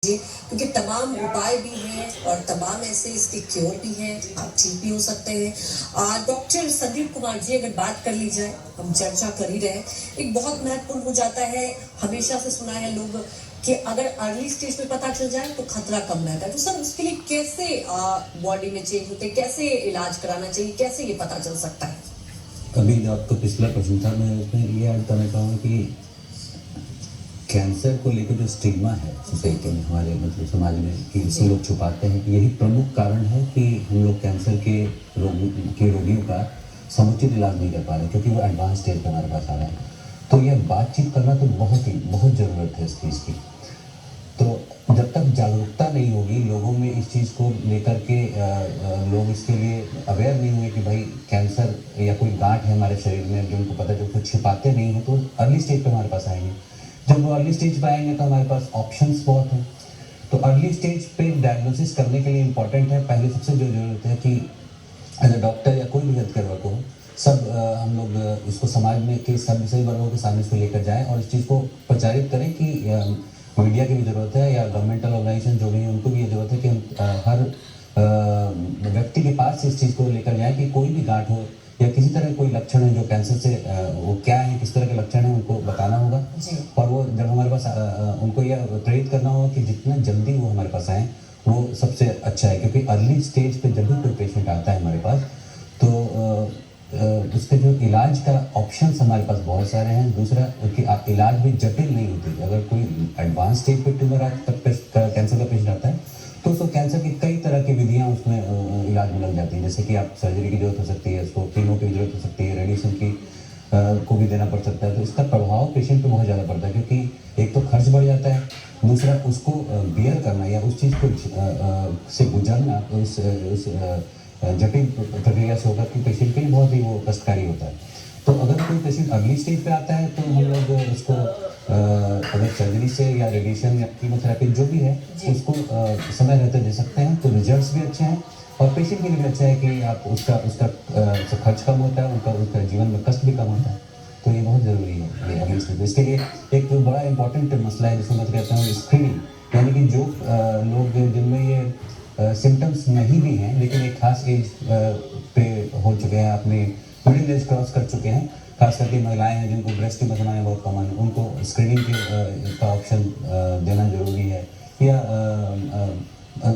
क्योंकि तमाम उपाय भी हैं और तमाम ऐसे इसके क्योर भी हैं, आप ठीक भी हो सकते हैं। डॉक्टर संदीप कुमार जी, अगर बात कर ली जाए, हम चर्चा कर ही रहे, एक बहुत महत्वपूर्ण हो जाता है, हमेशा से सुना है लोग कि अगर अर्ली स्टेज पे पता चल जाए तो खतरा कम रहता है। तो सर उसके लिए कैसे बॉडी में चेंज होते हैं, कैसे इलाज कराना चाहिए, कैसे ये पता चल सकता है? अभी जो आपका पिछला प्रश्न था, मैं उसमें ये ऐड करना चाहूँगा कि कैंसर को लेकर जो स्टिग्मा है सोसाइटी में, हमारे मतलब समाज में, कि इसे लोग छुपाते हैं, यही प्रमुख कारण है कि हम लोग कैंसर के रोगियों का समुचित इलाज नहीं कर पा रहे, क्योंकि वो एडवांस स्टेज पर हमारे पास आ रहा है। तो यह बातचीत करना तो बहुत ज़रूरत है इस चीज़ की। तो जब तक जागरूकता नहीं होगी लोगों में इस चीज़ को लेकर के, लोग इसके लिए अवेयर नहीं हुए कि भाई कैंसर या कोई गांठ है हमारे शरीर में जो उनको पता, जो कुछ छिपाते नहीं हैं, तो अर्ली स्टेज पे हमारे पास आएंगे। जब वो अर्ली स्टेज पे आएंगे तो हमारे पास ऑप्शंस बहुत हैं। तो अर्ली स्टेज पे डायग्नोसिस करने के लिए इम्पॉर्टेंट है, पहले सबसे जो ज़रूरत है कि एज अ डॉक्टर या कोई भी हेल्थ केयर वर्कर हो, सब हम लोग इसको समाज में के सभी वर्गों के सामने इसको लेकर जाएं और इस चीज़ को प्रचारित करें कि मीडिया की भी ज़रूरत है, या गवर्नमेंटल ऑर्गेनाइजेशन जो भी है उनको भी ये ज़रूरत है कि हम हर व्यक्ति के पास इस चीज़ को लेकर जाएं कि कोई भी गांठ हो या किसी तरह कोई लक्षण है जो कैंसर से, वो क्या है, किस तरह के लक्षण है, उनको बताना होगा। और वो जब हमारे पास उनको यह प्रेरित करना होगा कि जितना जल्दी वो हमारे पास आए वो सबसे अच्छा है, क्योंकि अर्ली स्टेज पे जब भी कोई पेशेंट आता है हमारे पास, तो उसके जो इलाज का ऑप्शंस हमारे पास बहुत सारे हैं। दूसरा कि इलाज भी जटिल नहीं होती। अगर कोई एडवांस स्टेज पे ट्यूमर कैंसर का पेशेंट आता है तो उसको कैंसर की कई तरह की विधियां उसमें इलाज में लग जाती हैं, जैसे कि आप सर्जरी की जरूरत हो सकती है, उसको कीमो की जरूरत हो सकती है, रेडिएशन की को भी देना पड़ सकता है। तो इसका प्रभाव पेशेंट पे बहुत ज़्यादा पड़ता है, क्योंकि एक तो खर्च बढ़ जाता है, दूसरा उसको बियर करना या उस चीज़ को से गुजरना, उस जटिल प्रक्रिया से होकर कि पेशेंट के लिए बहुत ही वो कष्टकारी होता है। तो अगर कोई पेशेंट अर्ली स्टेज पे आता है तो हम लोग उसको अगर सर्जरी से या रेडिएशन या कीमोथेरेपी जो भी है उसको समय रहते दे सकते हैं, तो रिजल्ट्स भी अच्छे हैं और पेशेंट के लिए भी अच्छा है कि आप उसका खर्च कम होता है, उसका जीवन में कष्ट भी कम होता है। तो ये बहुत ज़रूरी है ये अर्ली स्टेज। इसके लिए एक बड़ा इंपॉर्टेंट मसला है जिसको मैं कहता हूँ स्क्रीनिंग, यानी कि जो लोग जिनमें ये सिम्टम्स नहीं भी हैं लेकिन एक खास एज पे हो चुके हैं, अपने मिडिल एज क्रॉस कर चुके हैं, खास करके महिलाएं हैं जिनको ब्रेस्ट ट्यूमर समस्याएं बहुत कॉमन है, उनको स्क्रीनिंग का ऑप्शन देना जरूरी है। या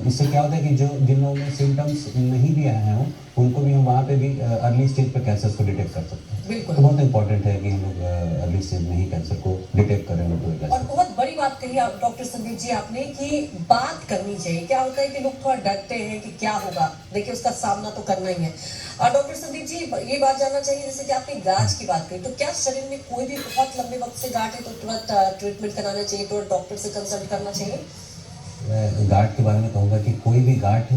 इससे क्या होता है कि जो जिन लोगों में सिम्टम्स नहीं भी आए हैं उनको भी हम वहाँ पे भी अर्ली स्टेज पर कैंसर को डिटेक्ट कर सकते हैं। बिल्कुल। तो बहुत इंपॉर्टेंट है कि हम लोग अर्ली स्टेज में ही कैंसर को डिटेक्ट करें। और बहुत बड़ी बात कही आप डॉक्टर संदीप जी आपने कि बात करनी चाहिए। क्या होता है कि लोग थोड़ा डरते हैं कि क्या होगा, देखिए उसका सामना तो करना ही है। डॉक्टर संदीप जी, ये बात जानना चाहिए, जैसे कि आपने गांठ की बात कही, तो क्या शरीर में कोई भी बहुत लंबे वक्त से गांठ है तो तुरंत ट्रीटमेंट कराना चाहिए, तो डॉक्टर से कंसल्ट करना चाहिए? मैं गांठ के बारे में कहूँगा कि कोई भी गांठ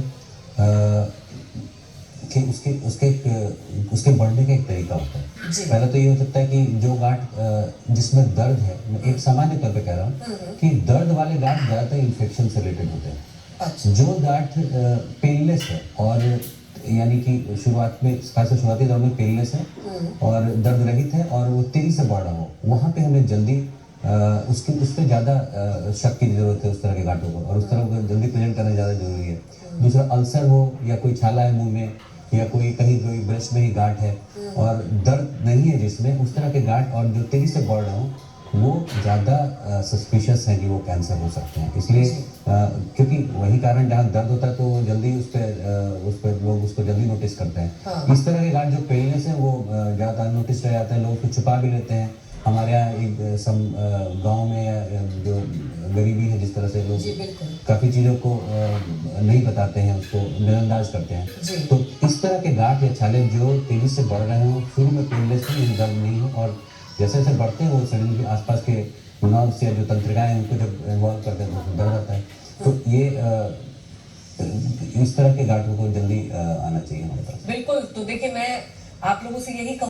कि उसके बढ़ने का एक तरीका होता है। पहले तो ये हो सकता है कि जो गांठ जिसमें दर्द है, मैं एक सामान्य तौर पे कह रहा हूँ कि दर्द वाले गांठ ज़्यादातर इन्फेक्शन से रिलेटेड होते हैं। अच्छा। जो गांठ पेनलेस है और यानी कि शुरुआत में, खासकर शुरुआती दौर में पेनलेस है और दर्द रहित है और वो तेजी से बढ़ रहा हो, वहाँ पे हमें जल्दी उस पर ज़्यादा शक की जरूरत है, उस तरह के गांठों को, और उस तरह को जल्दी प्रेजेंट करना ज़्यादा जरूरी है। दूसरा, अल्सर हो या कोई छाला है मुंह में या कोई कहीं कोई ब्रेस्ट में ही गांठ है और दर्द नहीं है जिसमें, उस तरह के गांठ और जो तेजी से बढ़ रहा हो, वो ज़्यादा सस्पिशियस है कि वो कैंसर हो सकते हैं। इसलिए क्योंकि वही कारण जहाँ दर्द होता है तो जल्दी उस पर लोग उसको जल्दी नोटिस करते हैं। हाँ। इस तरह के गांठ जो पेनलेस है वो ज़्यादा नोटिस रह जाते हैं, लोग उसको छुपा भी लेते हैं। हमारे यहाँ एक गांव में जो गरीबी है, जिस तरह से लोग काफ़ी चीज़ों को नहीं बताते हैं, उसको नज़रअंदाज करते हैं। तो इस तरह के गांठ या छाले जो तेजी से बढ़ रहे हो, शुरू में पेनलेस नहीं, दर्द नहीं हो, और जैसे जैसे बढ़ते हैं वो शरीर के आसपास के नर्व्स या जो तंत्रिकाएं हैं उनको जब इन्वॉल्व करते हैं तो दर्द आता है। तो ये इस तरह के गांठों को जल्दी आना चाहिए हमारे पास। बिल्कुल। तो देखिए, मैं आप लोगों से यही